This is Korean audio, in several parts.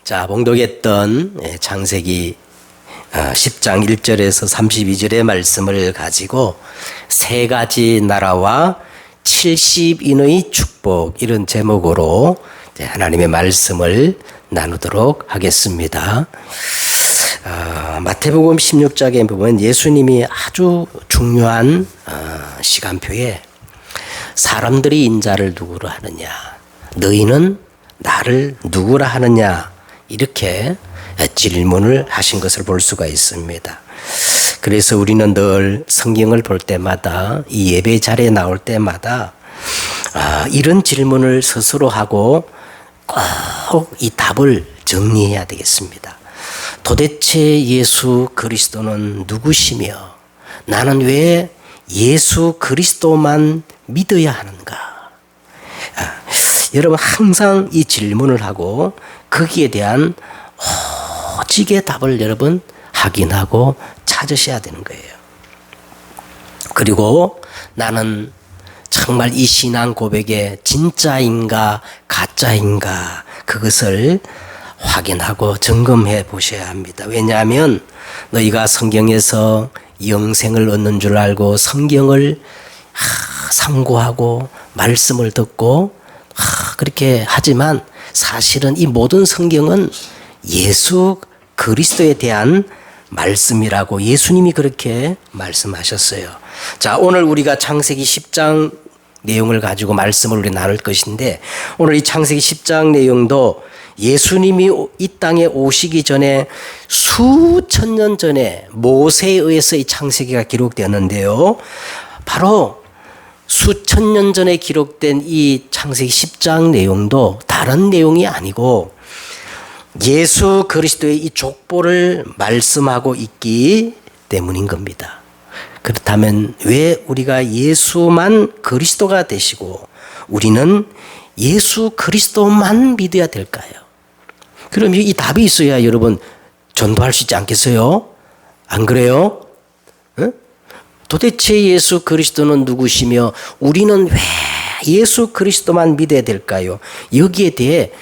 자, 봉독했던 창세기 10장 1절에서 32절의 말씀을 가지고 세 가지 나라와 70인의 축복, 이런 제목으로 하나님의 말씀을 나누도록 하겠습니다. 마태복음 16장에 보면 예수님이 아주 중요한 시간표에 사람들이 인자를 누구로 하느냐, 너희는 나를 누구라 하느냐, 이렇게 질문을 하신 것을 볼 수가 있습니다. 그래서 우리는 늘 성경을 볼 때마다, 이 예배 자리에 나올 때마다 이런 질문을 스스로 하고 꼭 이 답을 정리해야 되겠습니다. 도대체 예수 그리스도는 누구시며 나는 왜 예수 그리스도만 믿어야 하는가? 여러분, 항상 이 질문을 하고 거기에 대한 오직의 답을 여러분 확인하고 찾으셔야 되는 거예요. 그리고 나는 정말 이 신앙 고백에 진짜인가 가짜인가, 그것을 확인하고 점검해 보셔야 합니다. 왜냐하면 너희가 성경에서 영생을 얻는 줄 알고 성경을 참고하고 말씀을 듣고 그렇게 하지만 사실은 이 모든 성경은 예수 그리스도에 대한 말씀이라고 예수님이 그렇게 말씀하셨어요. 자, 오늘 우리가 창세기 10장 내용을 가지고 말씀을 우리 나눌 것인데, 오늘 이 창세기 10장 내용도 예수님이 이 땅에 오시기 전에 수천 년 전에 모세에 의해서 이 창세기가 기록되었는데요. 바로 수천 년 전에 기록된 이 창세기 10장 내용도 다른 내용이 아니고 예수 그리스도의 이 족보를 말씀하고 있기 때문인 겁니다. 그렇다면 왜 우리가 예수만 그리스도가 되시고 우리는 예수 그리스도만 믿어야 될까요? 그럼 이 답이 있어야 여러분 전도할 수 있지 않겠어요? 안 그래요? 응? 도대체 예수 그리스도는 누구시며 우리는 왜 예수 그리스도만 믿어야 될까요? 여기에 대해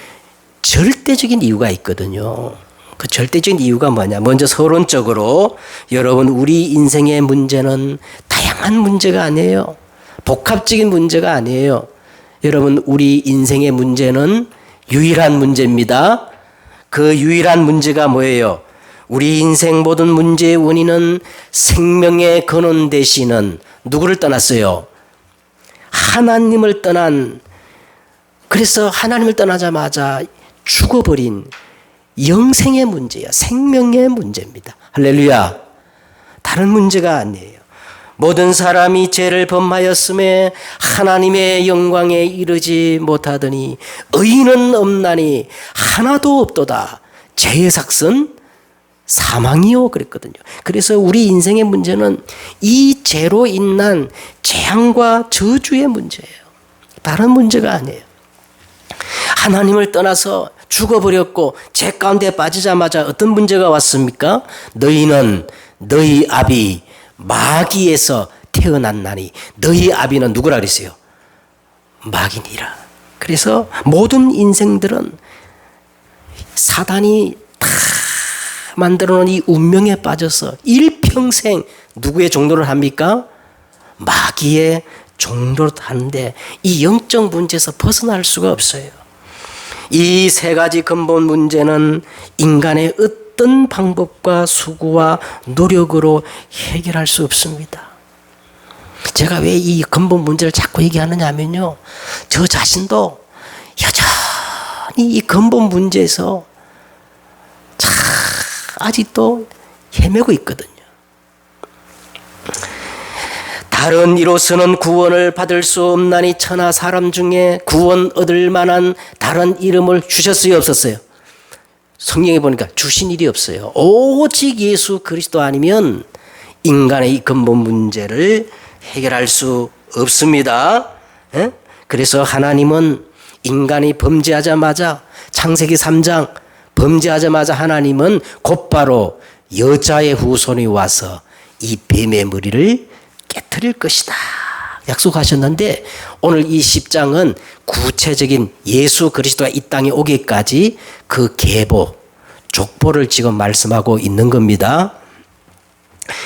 절대적인 이유가 있거든요. 그 절대적인 이유가 뭐냐? 먼저 서론적으로 여러분, 우리 인생의 문제는 다양한 문제가 아니에요. 복합적인 문제가 아니에요. 여러분, 우리 인생의 문제는 유일한 문제입니다. 그 유일한 문제가 뭐예요? 우리 인생 모든 문제의 원인은 생명의 근원 되시는 누구를 떠났어요? 하나님을 떠난, 그래서 하나님을 떠나자마자 죽어버린 영생의 문제예요. 생명의 문제입니다. 할렐루야. 다른 문제가 아니에요. 모든 사람이 죄를 범하였음에 하나님의 영광에 이르지 못하더니 의인은 없나니 하나도 없도다. 죄의 삭은 사망이요, 그랬거든요. 그래서 우리 인생의 문제는 이 죄로 인한 재앙과 저주의 문제예요. 다른 문제가 아니에요. 하나님을 떠나서 죽어버렸고 죄 가운데 빠지자마자 어떤 문제가 왔습니까? 너희는 너희 아비 마귀에서 태어났나니, 너희 아비는 누구라 그랬어요? 마귀니라. 그래서 모든 인생들은 사단이 다 만들어놓은 이 운명에 빠져서 일평생 누구의 종노를 합니까? 마귀의 종노를 하는데 이 영적 문제에서 벗어날 수가 없어요. 이 세 가지 근본 문제는 인간의 어떤 방법과 수고와 노력으로 해결할 수 없습니다. 제가 왜 이 근본 문제를 자꾸 얘기하느냐 하면요, 저 자신도 여전히 이 근본 문제에서 아직도 헤매고 있거든요. 다른 이로서는 구원을 받을 수 없나니 천하 사람 중에 구원 얻을 만한 다른 이름을 주셨어요, 없었어요? 성경에 보니까 주신 일이 없어요. 오직 예수 그리스도 아니면 인간의 이 근본 문제를 해결할 수 없습니다. 그래서 하나님은 인간이 범죄하자마자, 창세기 3장 범죄하자마자 하나님은 곧바로 여자의 후손이 와서 이 뱀의 머리를 깨트릴 것이다. 약속하셨는데 오늘 이 10장은 구체적인 예수 그리스도가 이 땅에 오기까지 그 계보, 족보를 지금 말씀하고 있는 겁니다.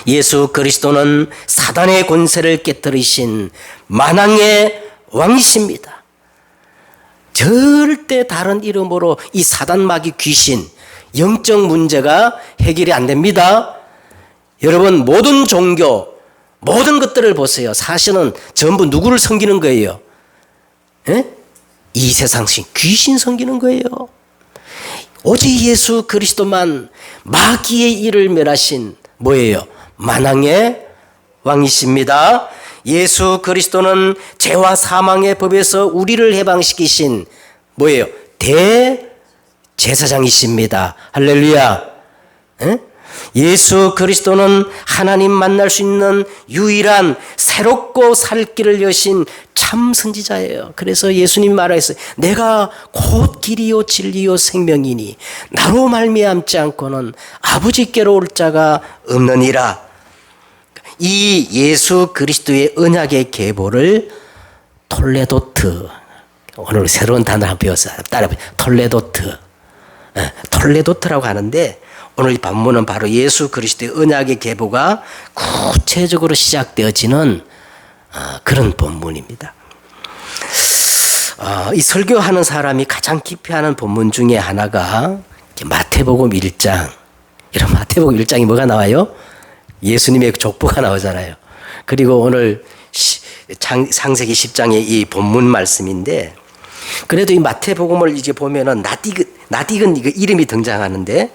예수 그리스도는 사단의 권세를 깨뜨리신 만왕의 왕이십니다. 절대 다른 이름으로 이 사단 마귀 귀신 영적 문제가 해결이 안 됩니다. 여러분 모든 종교 모든 것들을 보세요. 사실은 전부 누구를 섬기는 거예요? 에? 이 세상 귀신 섬기는 거예요. 오직 예수 그리스도만 마귀의 일을 멸하신 뭐예요? 만왕의 왕이십니다. 예수 그리스도는 죄와 사망의 법에서 우리를 해방시키신 뭐예요? 대제사장이십니다. 할렐루야. 에? 예수 그리스도는 하나님 만날 수 있는 유일한 새롭고 살 길을 여신 참 선지자예요. 그래서 예수님 말하셨어요. 내가 곧 길이요 진리요 생명이니 나로 말미암지 않고는 아버지께로 올 자가 없느니라. 이 예수 그리스도의 언약의 계보를 톨레도트, 오늘 새로운 단어 한번 배웠어요. 따라해보세요. 톨레도트. 톨레도트라고 하는데 오늘 이 본문은 바로 예수 그리스도의 언약의 계보가 구체적으로 시작되어지는 그런 본문입니다. 이 설교하는 사람이 가장 깊이 하는 본문 중에 하나가 마태복음 1장. 이런 마태복음 1장이 뭐가 나와요? 예수님의 족보가 나오잖아요. 그리고 오늘 창세기 10장의 이 본문 말씀인데, 그래도 이 마태복음을 이제 보면은 나딕은 이거 이름이 등장하는데,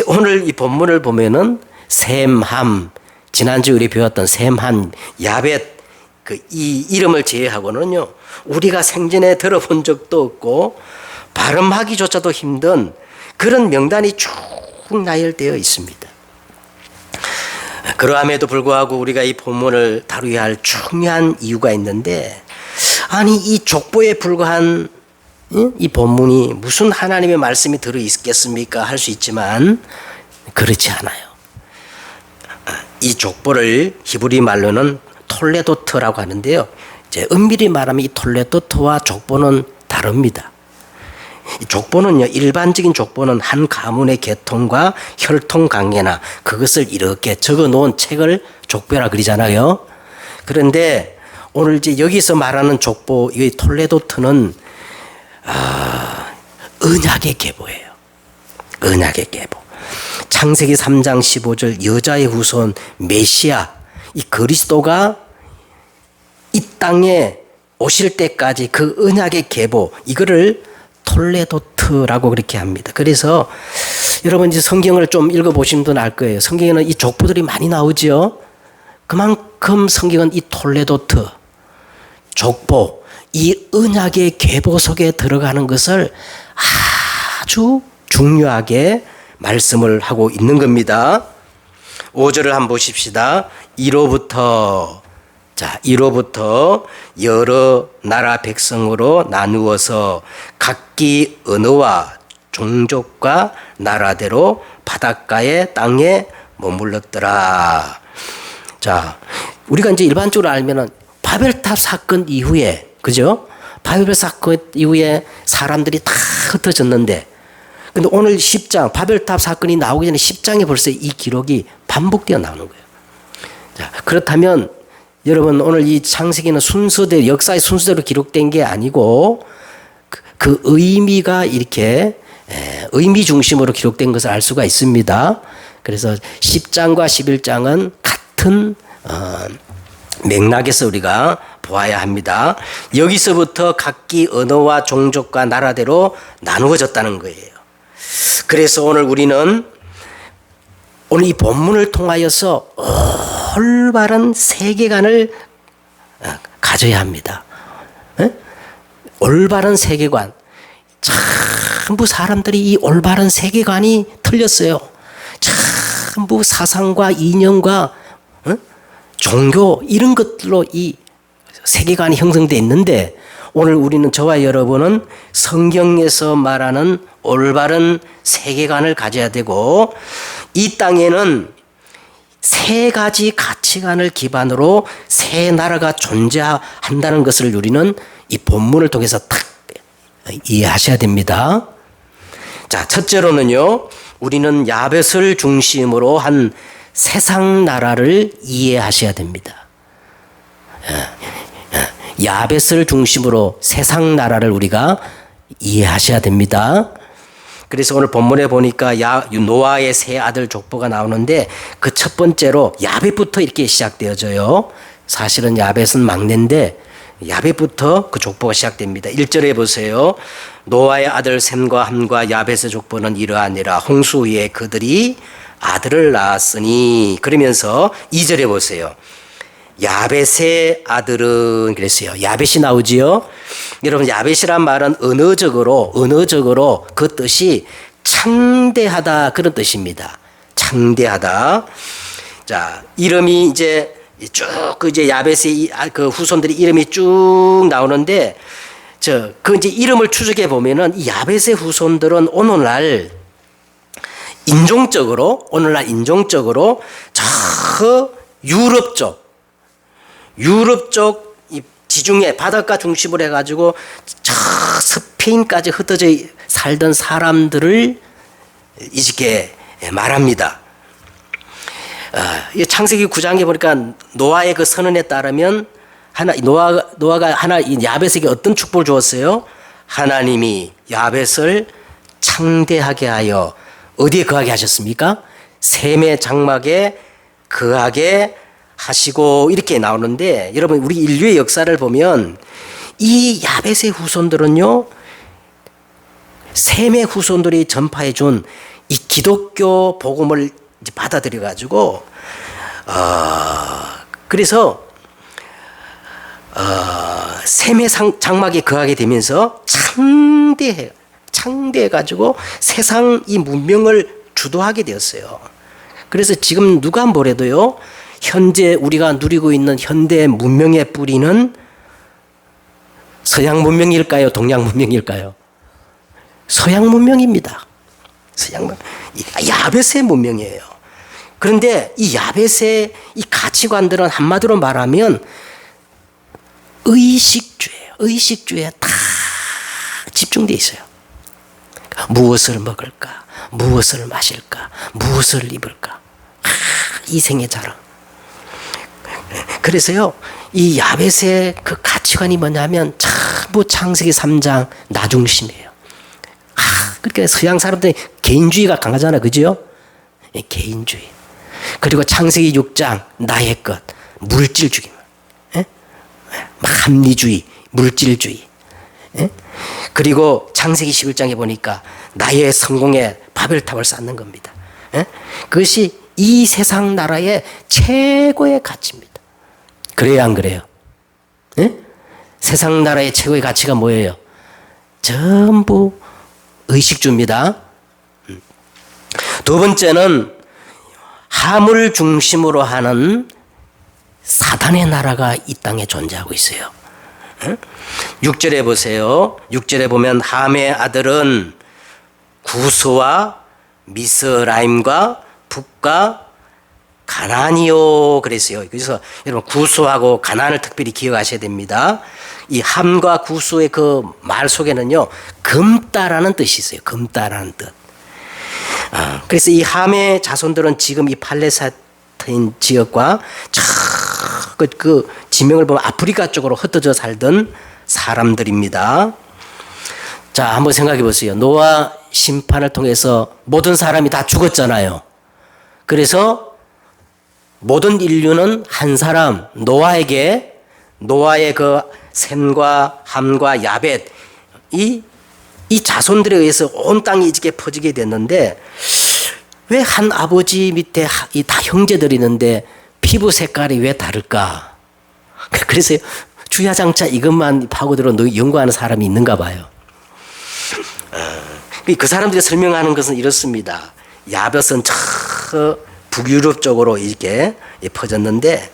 오늘 이 본문을 보면은 셈, 함, 지난주 우리 배웠던 셈, 함, 야벳 이 이름을 제외하고는요, 우리가 생전에 들어본 적도 없고 발음하기조차도 힘든 그런 명단이 쭉 나열되어 있습니다. 그러함에도 불구하고 우리가 이 본문을 다루어야 할 중요한 이유가 있는데, 아니 이 족보에 불과한 이 본문이 무슨 하나님의 말씀이 들어있겠습니까? 할 수 있지만 그렇지 않아요. 이 족보를 히브리 말로는 톨레도트라고 하는데요. 이제 엄밀히 말하면 이 톨레도트와 족보는 다릅니다. 이 족보는요, 일반적인 족보는 한 가문의 계통과 혈통 관계나 그것을 이렇게 적어 놓은 책을 족보라 그러잖아요. 그런데 오늘 이제 여기서 말하는 족보, 이 톨레도트는 언약의 계보예요. 언약의 계보. 창세기 3장 15절 여자의 후손 메시아, 이 그리스도가 이 땅에 오실 때까지 그 언약의 계보, 이거를 톨레도트라고 그렇게 합니다. 그래서 여러분 이제 성경을 좀 읽어보신 분은 알 거예요. 성경에는 이 족보들이 많이 나오죠. 그만큼 성경은 이 톨레도트, 족보, 이 언약의 계보 속에 들어가는 것을 아주 중요하게 말씀을 하고 있는 겁니다. 5절을 한번 보십시다. 이로부터 여러 나라 백성으로 나누어서 각기 언어와 종족과 나라대로 바닷가의 땅에 머물렀더라. 자, 우리가 이제 일반적으로 알면은 바벨탑 사건 이후에, 그죠? 바벨 사건 이후에 사람들이 다 흩어졌는데, 근데 오늘 10장, 바벨탑 사건이 나오기 전에 10장에 벌써 이 기록이 반복되어 나오는 거예요. 자, 그렇다면 여러분 오늘 이 창세기는 순서대로, 역사의 순서대로 기록된 게 아니고 그 의미가 이렇게 의미 중심으로 기록된 것을 알 수가 있습니다. 그래서 10장과 11장은 같은 맥락에서 우리가 보아야 합니다. 여기서부터 각기 언어와 종족과 나라대로 나누어졌다는 거예요. 그래서 우리는 오늘 이 본문을 통하여서 올바른 세계관을 가져야 합니다. 에? 올바른 세계관. 전부 사람들이 이 올바른 세계관이 틀렸어요. 전부 사상과 이념과 종교 이런 것들로 이 세계관이 형성되어 있는데, 오늘 우리는, 저와 여러분은 성경에서 말하는 올바른 세계관을 가져야 되고, 이 땅에는 세 가지 가치관을 기반으로 세 나라가 존재한다는 것을 우리는 이 본문을 통해서 딱 이해하셔야 됩니다. 자, 첫째로는요, 우리는 야벳을 중심으로 한 세상 나라를 이해하셔야 됩니다. 야벳을 중심으로 세상 나라를 우리가 이해하셔야 됩니다. 그래서 오늘 본문에 보니까 노아의 세 아들 족보가 나오는데 그 첫 번째로 야벳부터 이렇게 시작되어져요. 사실은 야벳은 막내인데 야벳부터 그 족보가 시작됩니다. 1절에 보세요. 노아의 아들 셈과 함과 야벳의 족보는 이러하니라. 홍수 후에 그들이 아들을 낳았으니. 그러면서 2절에 보세요. 야벳의 아들은 그랬어요. 야벳이 나오지요. 여러분, 야벳이란 말은 언어적으로 그 뜻이 창대하다, 그런 뜻입니다. 창대하다. 자, 이름이 이제 쭉 이제 야벳의 그 후손들이 이름이 쭉 나오는데 그 이제 이름을 추적해 보면은 이 야벳의 후손들은 오늘날 인종적으로 저 유럽 쪽 이 지중해 바닷가 중심으로 해가지고 저 스페인까지 흩어져 살던 사람들을 이렇게 말합니다. 창세기 9장에 보니까 노아의 그 선언에 따르면 노아가 야벳에게 어떤 축복을 주었어요? 하나님이 야벳을 창대하게 하여 어디에 거하게 하셨습니까? 셈의 장막에 거하게 하시고 이렇게 나오는데, 여러분, 우리 인류의 역사를 보면 이 야벳의 후손들은요, 셈의 후손들이 전파해 준 이 기독교 복음을 이제 받아들여 가지고 그래서 셈의 장막에 거하게 되면서 창대해 가지고 세상 이 문명을 주도하게 되었어요. 그래서 지금 누가 뭐래도요, 현재 우리가 누리고 있는 현대 문명의 뿌리는 서양 문명일까요? 동양 문명일까요? 서양 문명입니다. 야벳의 문명이에요. 그런데 이 야벳의 이 가치관들은 한마디로 말하면 의식주에 다 집중되어 있어요. 무엇을 먹을까? 무엇을 마실까? 무엇을 입을까? 이 생의 자랑. 그래서요, 이 야벳의 그 가치관이 뭐냐면 전부 창세기 3장 나중심이에요. 그러니까 서양 사람들이 개인주의가 강하잖아요. 그죠? 개인주의. 그리고 창세기 6장 나의 것, 물질주의. 합리주의, 물질주의. 그리고 창세기 11장에 보니까 나의 성공에 바벨탑을 쌓는 겁니다. 그것이 이 세상 나라의 최고의 가치입니다. 그래요, 안 그래요? 세상 나라의 최고의 가치가 뭐예요? 전부 의식주입니다. 두 번째는 함을 중심으로 하는 사단의 나라가 이 땅에 존재하고 있어요. 6절에 보세요. 6절에 보면 함의 아들은 구스와 미스라임과 북과 가나안이요 그랬어요. 그래서 여러분, 구스하고 가나안을 특별히 기억하셔야 됩니다. 이 함과 구스의 그 말 속에는요, 금다라는 뜻이 있어요. 금다라는 뜻. 그래서 이 함의 자손들은 지금 이 팔레스타인 지역과 그 지명을 보면 아프리카 쪽으로 흩어져 살던 사람들입니다. 자, 한번 생각해 보세요. 노아 심판을 통해서 모든 사람이 다 죽었잖아요. 그래서 모든 인류는 한 사람, 노아의 그 셈과 함과 야벳, 이 자손들에 의해서 온 땅이 이렇게 퍼지게 됐는데, 왜 한 아버지 밑에 이 다 형제들이 있는데 피부 색깔이 왜 다를까? 그래서 주야장차 이것만 파고들어 연구하는 사람이 있는가 봐요. 그 사람들이 설명하는 것은 이렇습니다. 야벳은 저 북유럽 쪽으로 이렇게 퍼졌는데,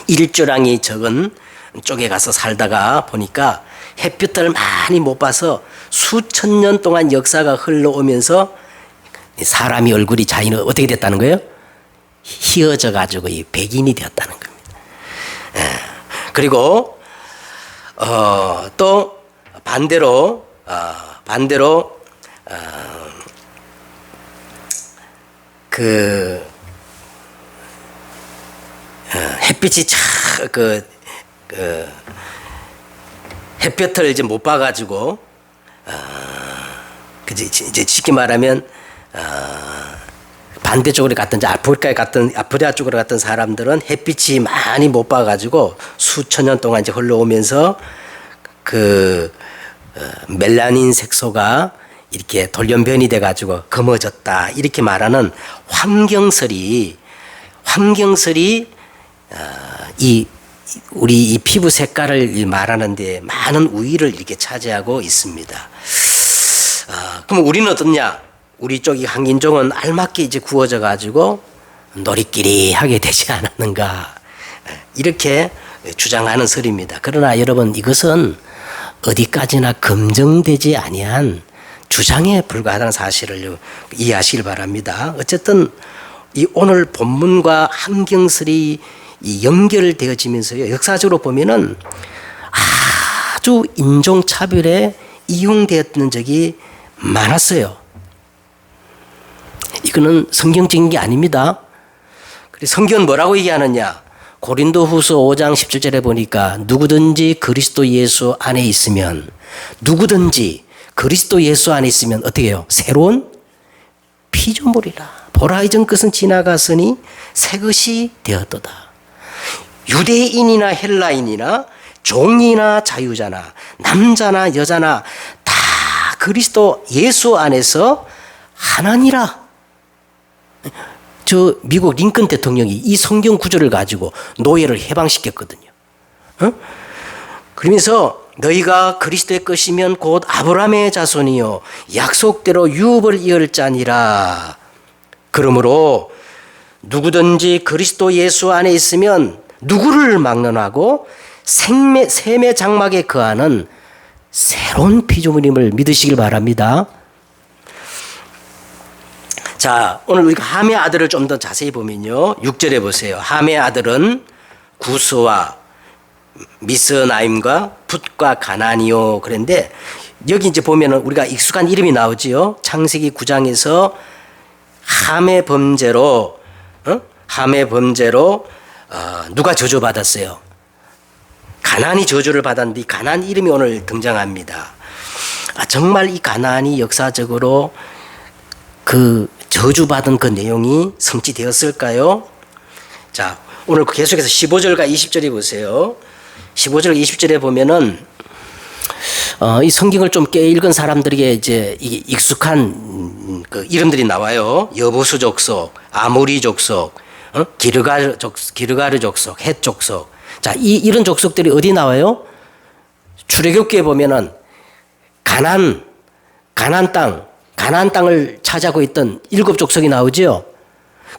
일조량이 적은 쪽에 가서 살다가 보니까 햇볕을 많이 못 봐서 수천 년 동안 역사가 흘러오면서 사람이 얼굴이 자기는 어떻게 됐다는 거예요? 휘어져 가지고 이 백인이 되었다는 겁니다. 그리고 또 반대로 햇빛이 햇볕을 이제 못 봐가지고 이제 쉽게 말하면 반대쪽으로 갔던 아프리카 쪽으로 갔던 사람들은 햇빛이 많이 못 봐가지고 수천 년 동안 이제 흘러오면서 멜라닌 색소가 이렇게 돌연변이 돼가지고 검어졌다 이렇게 말하는 환경설이 우리 이 피부 색깔을 말하는데 많은 우위를 이렇게 차지하고 있습니다. 그럼 우리는 어떻냐? 우리 쪽이 한인종은 알맞게 이제 구워져 가지고 노리끼리하게 되지 않았는가 이렇게 주장하는 설입니다. 그러나 여러분 이것은 어디까지나 검증되지 아니한 주장에 불과하다는 사실을 이해하시길 바랍니다. 어쨌든 이 오늘 본문과 한경설이 이 연결되어지면서요. 역사적으로 보면은 아주 인종차별에 이용되었던 적이 많았어요. 이거는 성경적인 게 아닙니다. 성경은 뭐라고 얘기하느냐? 고린도후서 5장 17절에 보니까 누구든지 그리스도 예수 안에 있으면 어떻게 해요? 새로운 피조물이라. 보라 이전 것은 지나갔으니 새 것이 되었도다. 유대인이나 헬라인이나 종이나 자유자나 남자나 여자나 다 그리스도 예수 안에서 하나니라. 저 미국 링컨 대통령이 이 성경 구절을 가지고 노예를 해방시켰거든요. 그러면서 너희가 그리스도의 것이면 곧 아브라함의 자손이요 약속대로 유업을 이을 자니라. 그러므로 누구든지 그리스도 예수 안에 있으면 누구를 막론하고 셈의 장막에 거하는 새로운 피조물임을 믿으시길 바랍니다. 자, 오늘 우리가 함의 아들을 좀 더 자세히 보면요. 6절에 보세요. 함의 아들은 구스와 미스나임과 붓과 가나니요. 그런데 여기 이제 보면은 우리가 익숙한 이름이 나오지요. 창세기 9장에서 함의 범죄로 누가 저주받았어요? 가나안이 저주를 받았는데 이 가나안 이름이 오늘 등장합니다. 정말 이 가나안이 역사적으로 그 저주받은 그 내용이 성취되었을까요? 자, 오늘 계속해서 15절과 20절에 보세요. 15절 20절에 보면은 이 성경을 좀 깨읽은 사람들에게 이제 익숙한 그 이름들이 나와요. 여부수 족속, 아모리 족속, 기르가르 족속, 헷 족속. 자, 이런 족속들이 어디 나와요? 출애굽기에 보면은 가나안 땅을 차지하고 있던 7 족속이 나오죠.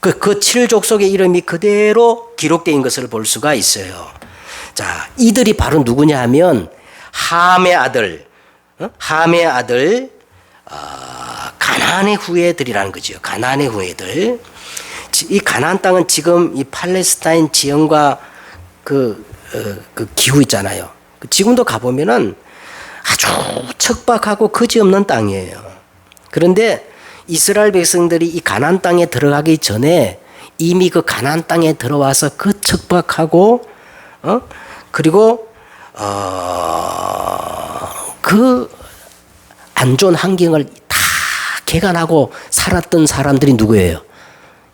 그 7족속의 이름이 그대로 기록된 것을 볼 수가 있어요. 자, 이들이 바로 누구냐 하면 함의 아들 가나안의 후예들이라는 거죠. 가나안의 후예들. 이 가나안 땅은 지금 이 팔레스타인 지형과 그 기후 있잖아요. 지금도 가보면은 아주 척박하고 거지없는 땅이에요. 그런데 이스라엘 백성들이 이 가나안 땅에 들어가기 전에 이미 그 가나안 땅에 들어와서 그 척박하고 그리고 그 안 좋은 환경을 다 개간하고 살았던 사람들이 누구예요?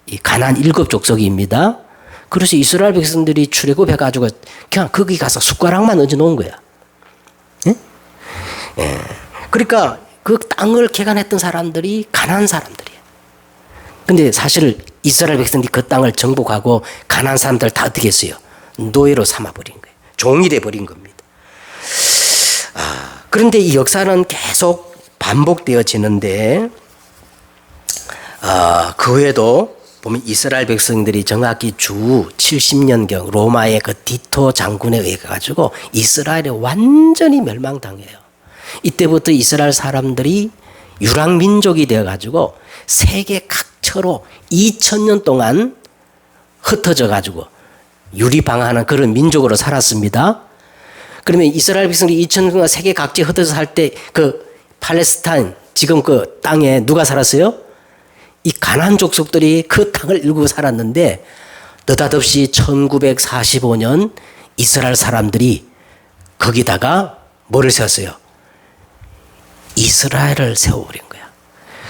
이 가나안 7 족속입니다. 그래서 이스라엘 백성들이 출애굽해가지고 그냥 거기 가서 숟가락만 얹어 놓은 거야. 예? 예. 그러니까 그 땅을 개간했던 사람들이 가나안 사람들이에요. 근데 사실 이스라엘 백성들이 그 땅을 정복하고 가나안 사람들 다 어떻게 했어요? 노예로 삼아버린 거예요. 종이 돼버린 겁니다. 그런데 이 역사는 계속 반복되어지는데 그 후에도 보면 이스라엘 백성들이 정확히 주 70년경 로마의 그 디토 장군에 의해 가지고 이스라엘이 완전히 멸망당해요. 이때부터 이스라엘 사람들이 유랑민족이 되어 가지고 세계 각처로 2000년 동안 흩어져 가지고 유리방하는 그런 민족으로 살았습니다. 그러면 이스라엘 백성들이 2000년간 세계 각지에 흩어져 살 때 그 팔레스타인 지금 그 땅에 누가 살았어요? 이 가나안 족속들이 그 땅을 일구고 살았는데 느닷없이 1945년 이스라엘 사람들이 거기다가 뭐를 세웠어요? 이스라엘을 세워버린 거야.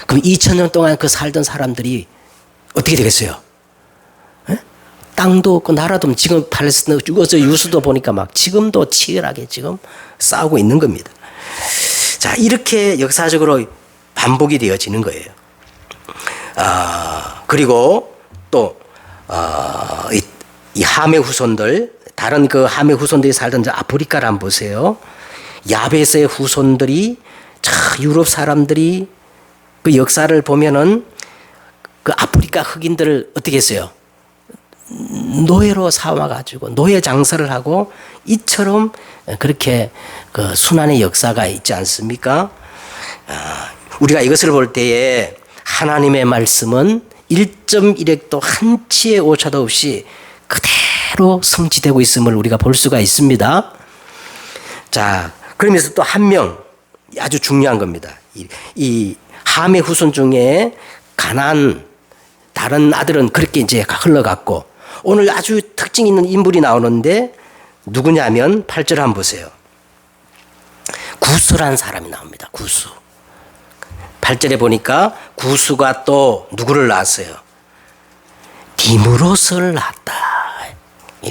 그럼 2000년 동안 그 살던 사람들이 어떻게 되겠어요? 에? 땅도 없고 나라도 없고 지금 팔레스타인 죽어서 유수도 보니까 막 지금도 치열하게 지금 싸우고 있는 겁니다. 자, 이렇게 역사적으로 반복이 되어지는 거예요. 그리고 또 이 함의 후손들, 다른 그 함의 후손들이 살던 아프리카를 한번 보세요. 야베스의 후손들이 유럽 사람들이 그 역사를 보면은 그 아프리카 흑인들을 어떻게 했어요? 노예로 삼아가지고 노예 장사를 하고 이처럼 그렇게 그 순환의 역사가 있지 않습니까? 우리가 이것을 볼 때에 하나님의 말씀은 1.1획도 한치의 오차도 없이 그대로 성취되고 있음을 우리가 볼 수가 있습니다. 자, 그러면서 또 한 명 아주 중요한 겁니다. 이 함의 후손 중에 가나안 다른 아들은 그렇게 이제 흘러갔고 오늘 아주 특징 있는 인물이 나오는데 누구냐면 8절 한번 보세요. 구스라는 사람이 나옵니다. 구스. 8절에 보니까 구스가 또 누구를 낳았어요? 니므롯을 낳았다.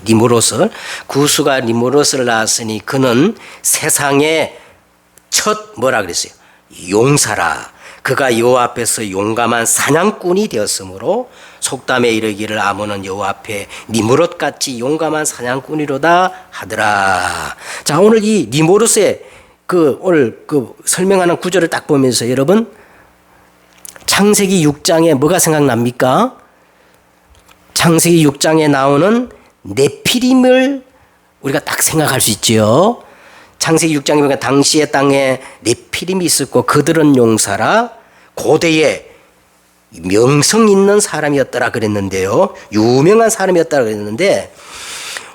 니므롯을. 구스가 니므롯을 낳았으니 그는 세상의 첫 뭐라 그랬어요? 용사라. 그가 여호와 앞에서 용감한 사냥꾼이 되었으므로 속담에 이르기를 아몬은 여호와 앞에 니므롯같이 용감한 사냥꾼이로다 하더라. 자, 오늘 이 니므롯의 오늘 설명하는 구절을 딱 보면서 여러분 창세기 6장에 뭐가 생각납니까? 창세기 6장에 나오는 네피림을 우리가 딱 생각할 수 있죠. 창세기 6장에 보니까 당시의 땅에 네피림이 있었고 그들은 용사라 고대에 명성 있는 사람이었더라 그랬는데요. 유명한 사람이었더라 그랬는데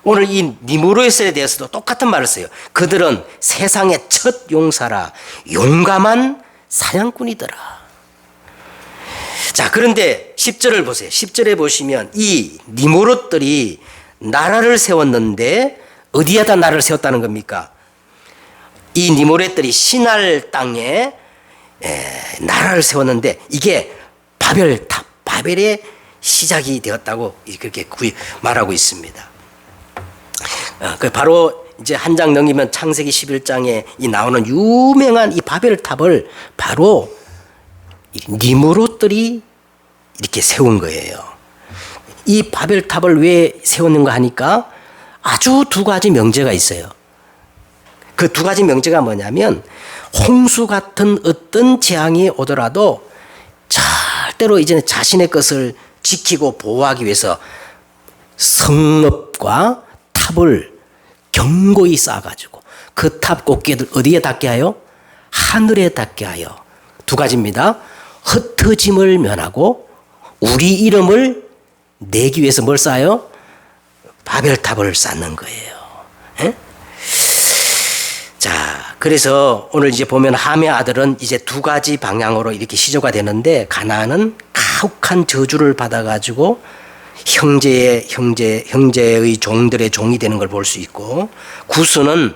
오늘 이 니므롯에 대해서도 똑같은 말을 써요. 그들은 세상의 첫 용사라 용감한 사냥꾼이더라. 자, 그런데 10절을 보세요. 10절에 보시면 이 니므롯들이 나라를 세웠는데 어디에다 나라를 세웠다는 겁니까? 이 니므롯들이 시날 땅에 나라를 세웠는데 이게 바벨탑, 바벨의 시작이 되었다고 그렇게 말하고 있습니다. 바로 이제 한 장 넘기면 창세기 11장에 이 나오는 유명한 이 바벨탑을 바로 니므롯들이 이렇게 세운 거예요. 이 바벨탑을 왜 세웠는가 하니까 아주 두 가지 명제가 있어요. 그 두 가지 명제가 뭐냐면 홍수 같은 어떤 재앙이 오더라도 절대로 이제는 자신의 것을 지키고 보호하기 위해서 성읍과 탑을 견고히 쌓아가지고 그 탑 꼭대기를 어디에 닿게 하여? 하늘에 닿게 하여. 두 가지입니다. 흩어짐을 면하고 우리 이름을 내기 위해서 뭘 쌓아요? 바벨탑을 쌓는 거예요. 에? 자, 그래서 오늘 이제 보면 함의 아들은 이제 두 가지 방향으로 이렇게 시조가 되는데 가나안은 가혹한 저주를 받아가지고 형제의 종들의 종이 되는 걸 볼 수 있고 구스는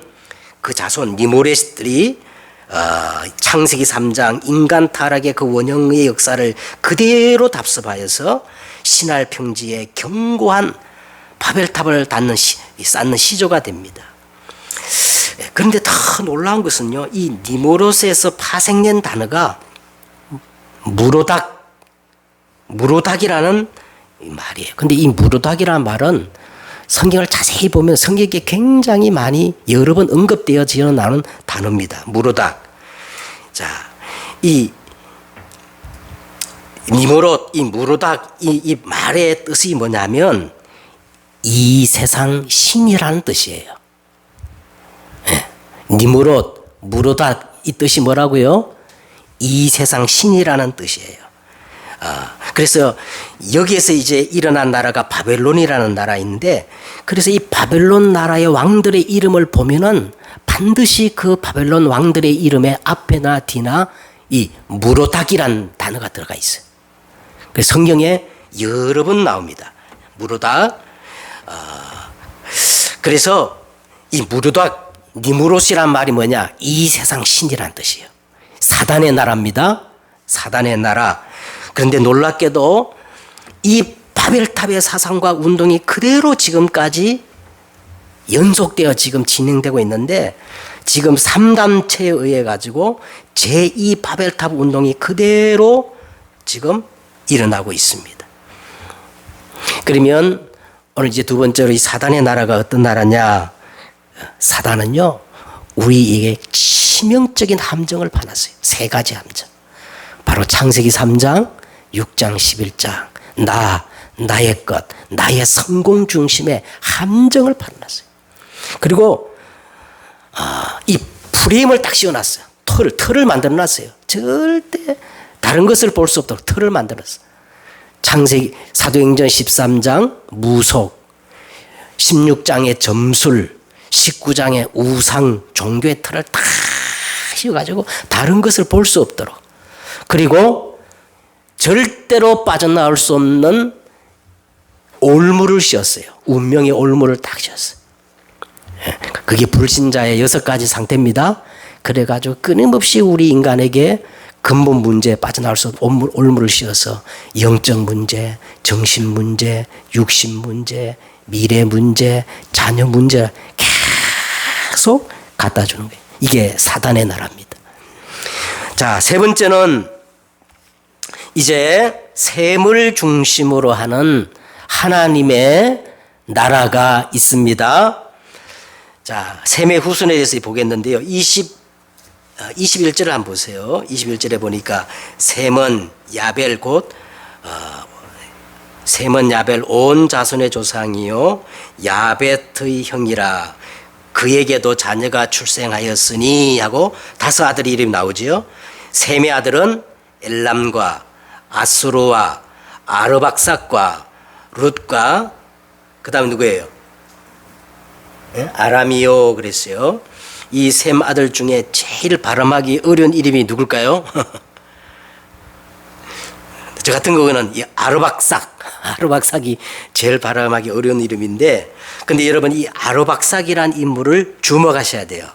그 자손 니므롯들이 창세기 3장 인간 타락의 그 원형의 역사를 그대로 답습하여서 신할 평지에 견고한 바벨탑을 쌓는 시조가 됩니다. 그런데 더 놀라운 것은요, 이 니므롯에서 파생된 단어가 무로닥이라는 말이에요. 근데 이 무로닥이라는 말은 성경을 자세히 보면 성경에 굉장히 많이 여러 번 언급되어지는 나오는 단어입니다. 무로닥. 자, 이 니므롯, 이 무로닥, 이 말의 뜻이 뭐냐면 이 세상 신이라는 뜻이에요. 니므롯, 무로닥 이 뜻이 뭐라고요? 이 세상 신이라는 뜻이에요. 그래서 여기에서 이제 일어난 나라가 바벨론이라는 나라인데, 그래서 이 바벨론 나라의 왕들의 이름을 보면은 반드시 그 바벨론 왕들의 이름에 앞에나 뒤나 이 무로닥이란 단어가 들어가 있어요. 그래서 성경에 여러 번 나옵니다. 무로닥. 그래서 이 무로닥, 니무롯이란 말이 뭐냐? 이 세상 신이란 뜻이에요. 사단의 나라입니다. 사단의 나라. 그런데 놀랍게도 이 바벨탑의 사상과 운동이 그대로 지금까지 연속되어 지금 진행되고 있는데, 지금 3단체에 의해 가지고 제2 바벨탑 운동이 그대로 지금 일어나고 있습니다. 그러면 오늘 이제 두 번째로 이 사단의 나라가 어떤 나라냐? 사단은요, 우리에게 치명적인 함정을 파놨어요. 세 가지 함정. 바로 창세기 3장, 6장, 11장. 나의 것, 나의 성공 중심의 함정을 파놨어요. 그리고 이 프레임을 딱 씌워놨어요. 틀을 만들어놨어요. 절대 다른 것을 볼 수 없도록 틀을 만들었어요. 창세기 사도행전 13장 무속, 16장의 점술, 19장의 우상, 종교의 틀을 다 씌워가지고 다른 것을 볼 수 없도록, 그리고 절대로 빠져나올 수 없는 올무를 씌웠어요. 운명의 올무를 딱 씌웠어요. 그게 불신자의 6가지 상태입니다. 그래가지고 끊임없이 우리 인간에게 근본 문제에 빠져나올 수 없는 올무를 씌워서 영적 문제, 정신 문제, 육신 문제, 미래 문제, 자녀 문제 계속 갖다 주는 거예요. 이게 사단의 나라입니다. 자, 세 번째는 이제 셈을 중심으로 하는 하나님의 나라가 있습니다. 자, 셈의 후손에 대해서 보겠는데요. 21절을 한번 보세요. 21절에 보니까 셈은 야벨 곧 셈은 야벨 온 자손의 조상이요 야벳의 형이라. 그에게도 자녀가 출생하였으니 하고 5 아들의 이름이 나오지요. 셈의 아들은 엘람과 아수르와 아르박삭과 룻과 그 다음에 누구예요? 아람이요 그랬어요. 이 셈 아들 중에 제일 발음하기 어려운 이름이 누굴까요? 저 같은 경우는 이 아르박삭이 제일 발음하기 어려운 이름인데, 근데 여러분 이 아르박삭이란 인물을 주목하셔야 돼요.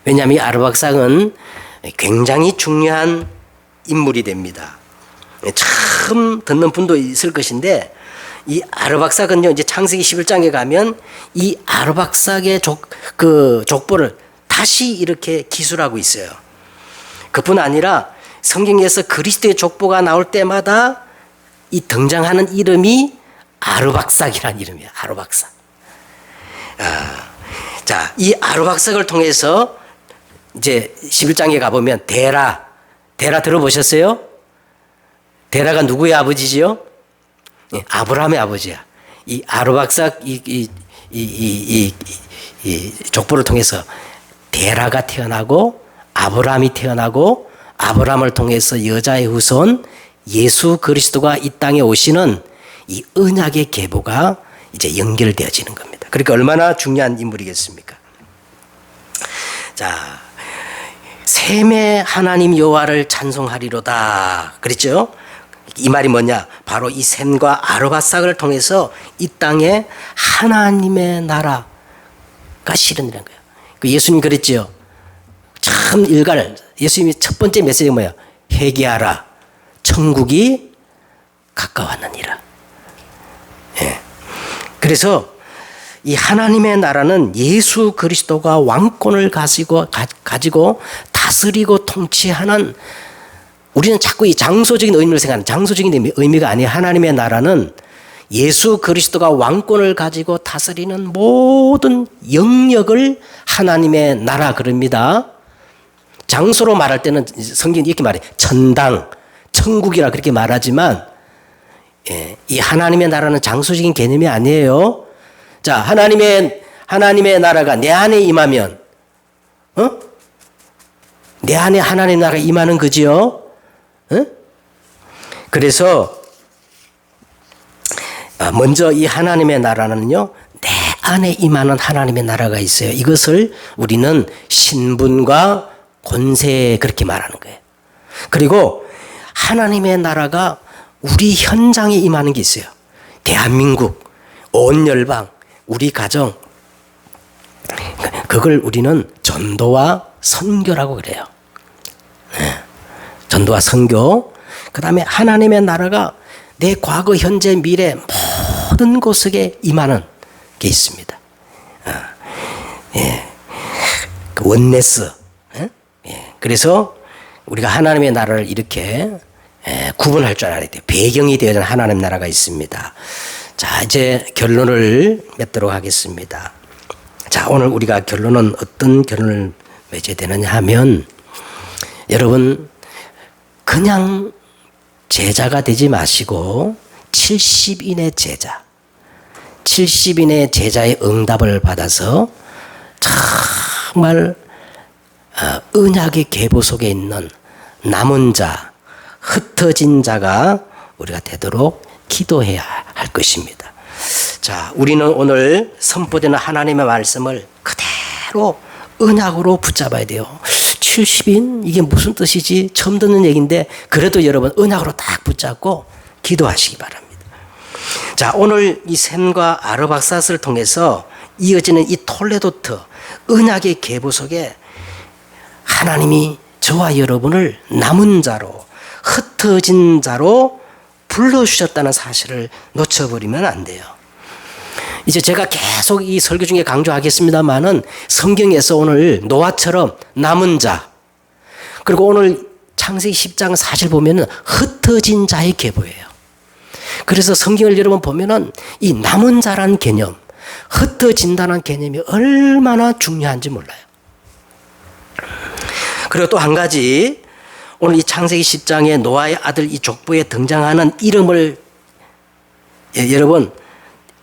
왜냐하면 이 아르박삭은 굉장히 중요한 인물이 됩니다. 처음 듣는 분도 있을 것인데, 이 아르박삭은요, 이제 창세기 11장에 가면 이 아르박삭의 족보를 다시 이렇게 기술하고 있어요. 그뿐 아니라 성경에서 그리스도의 족보가 나올 때마다 이 등장하는 이름이 아르박삭이라는 이름이에요. 아르박삭. 자, 이 아르박삭을 통해서 이제 11장에 가보면 데라 들어보셨어요? 데라가 누구의 아버지지요? 아브라함의 아버지야. 이 아르박삭 이 족보를 통해서 데라가 태어나고 아브라함이 태어나고 아브라함을 통해서 여자의 후손 예수 그리스도가 이 땅에 오시는 이 언약의 계보가 이제 연결되어지는 겁니다. 그러니까 얼마나 중요한 인물이겠습니까? 자, 셈의 하나님 여호와를 찬송하리로다 그랬죠? 이 말이 뭐냐? 바로 이 셈과 아르박삭을 통해서 이 땅에 하나님의 나라가 실현되는 거예요. 예수님 그랬죠. 참 예수님이 첫 번째 메시지가 뭐예요? 회개하라. 천국이 가까웠느니라. 예. 그래서 이 하나님의 나라는 예수 그리스도가 왕권을 가지고 다스리고 통치하는, 우리는 자꾸 이 장소적인 의미를 생각하는, 장소적인 의미가 아니에요. 하나님의 나라는 예수 그리스도가 왕권을 가지고 다스리는 모든 영역을 하나님의 나라 그럽니다. 장소로 말할 때는 성경이 이렇게 말해요. 천당, 천국이라 그렇게 말하지만, 이 하나님의 나라는 장소적인 개념이 아니에요. 자, 하나님의 나라가 내 안에 임하면, 내 안에 하나님의 나라가 임하는 거지요. 그래서 먼저 이 하나님의 나라는요, 내 안에 임하는 하나님의 나라가 있어요. 이것을 우리는 신분과 권세 그렇게 말하는 거예요. 그리고 하나님의 나라가 우리 현장에 임하는 게 있어요. 대한민국, 온 열방, 우리 가정. 그걸 우리는 전도와 선교라고 그래요. 전도와 선교. 그 다음에 하나님의 나라가 내 과거, 현재, 미래 모든 곳에 임하는 게 있습니다. 그 원네스. 그래서 우리가 하나님의 나라를 이렇게 구분할 줄 알아야 돼요. 배경이 되어진 하나님 나라가 있습니다. 자, 이제 결론을 맺도록 하겠습니다. 자, 오늘 우리가 결론은 어떤 결론을 맺어야 되느냐 하면, 여러분 그냥 제자가 되지 마시고 70인의 제자, 70인의 제자의 응답을 받아서 정말 언약의 계보 속에 있는 남은 자, 흩어진 자가 우리가 되도록 기도해야 할 것입니다. 자, 우리는 오늘 선포되는 하나님의 말씀을 그대로 언약으로 붙잡아야 돼요. 70인? 이게 무슨 뜻이지? 처음 듣는 얘기인데, 그래도 여러분 언약으로 딱 붙잡고 기도하시기 바랍니다. 자, 오늘 이 샘과 아르박삿을 통해서 이어지는 이 톨레도트 언약의 계보 속에 하나님이 저와 여러분을 남은 자로, 흩어진 자로 불러주셨다는 사실을 놓쳐버리면 안 돼요. 이제 제가 계속 이 설교 중에 강조하겠습니다만은, 성경에서 오늘 노아처럼 남은 자, 그리고 오늘 창세기 10장 사실 보면은 흩어진 자의 계보예요. 그래서 성경을 여러분 보면은 이 남은 자란 개념, 흩어진다는 개념이 얼마나 중요한지 몰라요. 그리고 또 한 가지, 오늘 이 창세기 10장에 노아의 아들 이 족보에 등장하는 이름을 여러분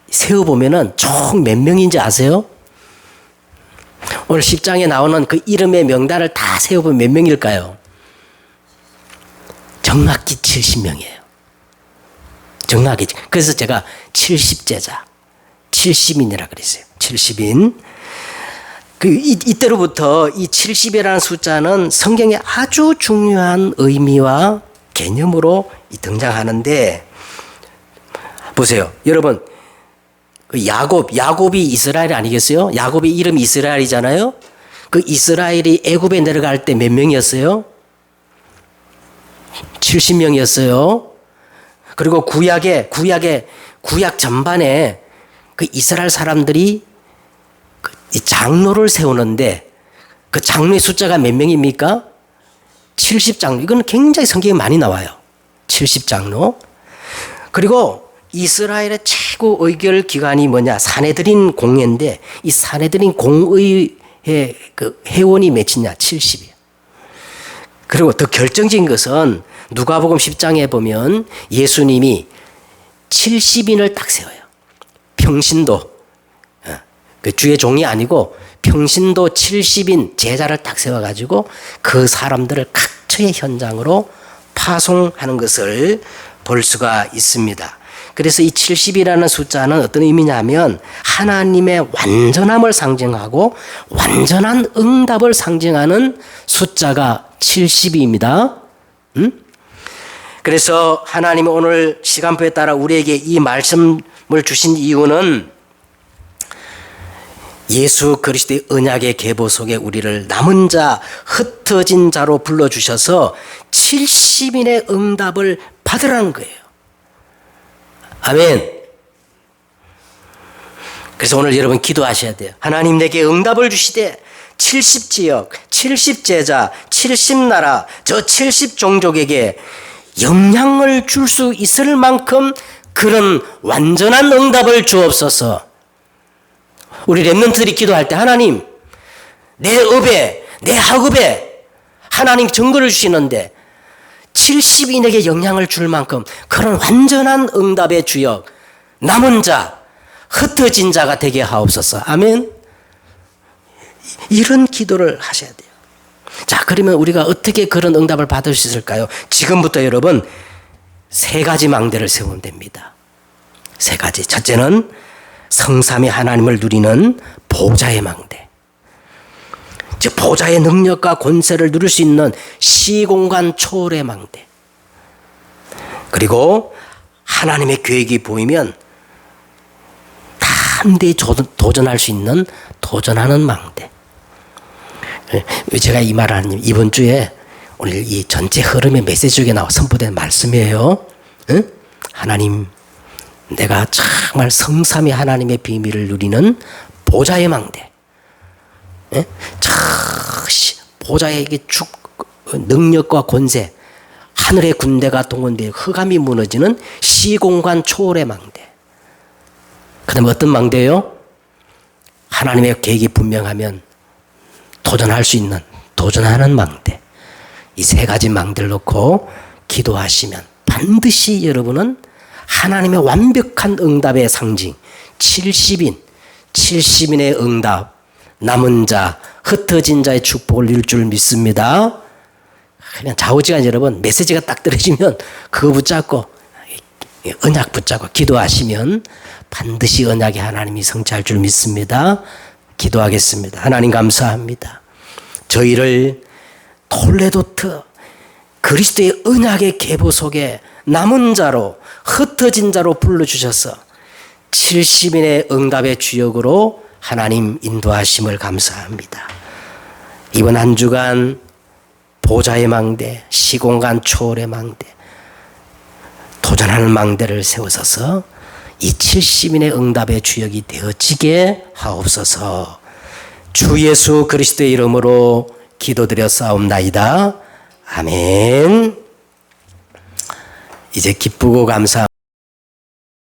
세어보면은 총 몇 명인지 아세요? 오늘 10장에 나오는 그 이름의 명단을 다 세어보면 몇 명일까요? 정확히 70명이에요. 정확히. 그래서 제가 70제자, 70인이라 그랬어요. 70인. 이때로부터 이 70이라는 숫자는 성경에 아주 중요한 의미와 개념으로 등장하는데, 보세요. 여러분, 야곱이 이스라엘 아니겠어요? 야곱이 이름이 이스라엘이잖아요? 그 이스라엘이 애굽에 내려갈 때 몇 명이었어요? 70명이었어요. 그리고 구약 전반에 그 이스라엘 사람들이 이 장로를 세우는데, 그 장로의 숫자가 몇 명입니까? 70장로. 이건 굉장히 성경에 많이 나와요. 70장로. 그리고 이스라엘의 최고 의결 기관이 뭐냐? 사내들인 공회인데, 이 사내들인 공의의 그 회원이 몇이냐? 70이에요. 그리고 더 결정적인 것은 누가복음 10장에 보면 예수님이 70인을 딱 세워요. 평신도. 그 주의 종이 아니고 평신도 70인 제자를 딱 세워가지고 그 사람들을 각처의 현장으로 파송하는 것을 볼 수가 있습니다. 그래서 이 70이라는 숫자는 어떤 의미냐면 하나님의 완전함을 상징하고 완전한 응답을 상징하는 숫자가 70입니다. 그래서 하나님이 오늘 시간표에 따라 우리에게 이 말씀을 주신 이유는 예수 그리스도의 언약의 계보 속에 우리를 남은 자, 흩어진 자로 불러주셔서 70인의 응답을 받으라는 거예요. 아멘. 그래서 오늘 여러분 기도하셔야 돼요. 하나님 내게 응답을 주시되 70지역, 70제자, 70나라, 저 70종족에게 영향을 줄 수 있을 만큼 그런 완전한 응답을 주옵소서. 우리 렘넌트들이 기도할 때 하나님, 내 업에, 내 학업에 하나님 증거를 주시는데 70인에게 영향을 줄 만큼 그런 완전한 응답의 주역, 남은 자, 흩어진 자가 되게 하옵소서. 아멘. 이런 기도를 하셔야 돼요. 자, 그러면 우리가 어떻게 그런 응답을 받을 수 있을까요? 지금부터 여러분 3가지 망대를 세우면 됩니다. 세 가지. 첫째는 성삼위 하나님을 누리는 보좌의 망대. 즉 보좌의 능력과 권세를 누릴 수 있는 시공간 초월의 망대. 그리고 하나님의 계획이 보이면 담대히 도전할 수 있는 도전하는 망대. 왜 제가 이 말을 하느냐, 이번 주에 오늘 이 전체 흐름의 메시지 중에 선포된 말씀이에요. 응? 하나님, 내가 정말 성삼위 하나님의 비밀을 누리는 보좌의 망대. 예? 보좌의 능력과 권세, 하늘의 군대가 동원되어 흑암이 무너지는 시공간 초월의 망대. 그 다음에 어떤 망대예요? 하나님의 계획이 분명하면 도전할 수 있는, 도전하는 망대. 이 세 가지 망대를 놓고 기도하시면 반드시 여러분은 하나님의 완벽한 응답의 상징, 70인의 응답, 남은 자, 흩어진 자의 축복을 누릴 줄 믿습니다. 그냥 좌우지간 여러분, 메시지가 딱 떨어지면 그거 붙잡고, 언약 붙잡고 기도하시면 반드시 언약의 하나님이 성취할 줄 믿습니다. 기도하겠습니다. 하나님 감사합니다. 저희를 톨레도트 그리스도의 언약의 계보 속에 남은 자로, 흩어진 자로 불러주셔서 70인의 응답의 주역으로 하나님 인도하심을 감사합니다. 이번 한 주간 보좌의 망대, 시공간 초월의 망대, 도전하는 망대를 세우셔서 이 70인의 응답의 주역이 되어지게 하옵소서. 주 예수 그리스도의 이름으로 기도드려 싸움나이다. 아멘. 이제 기쁘고 감사합니다.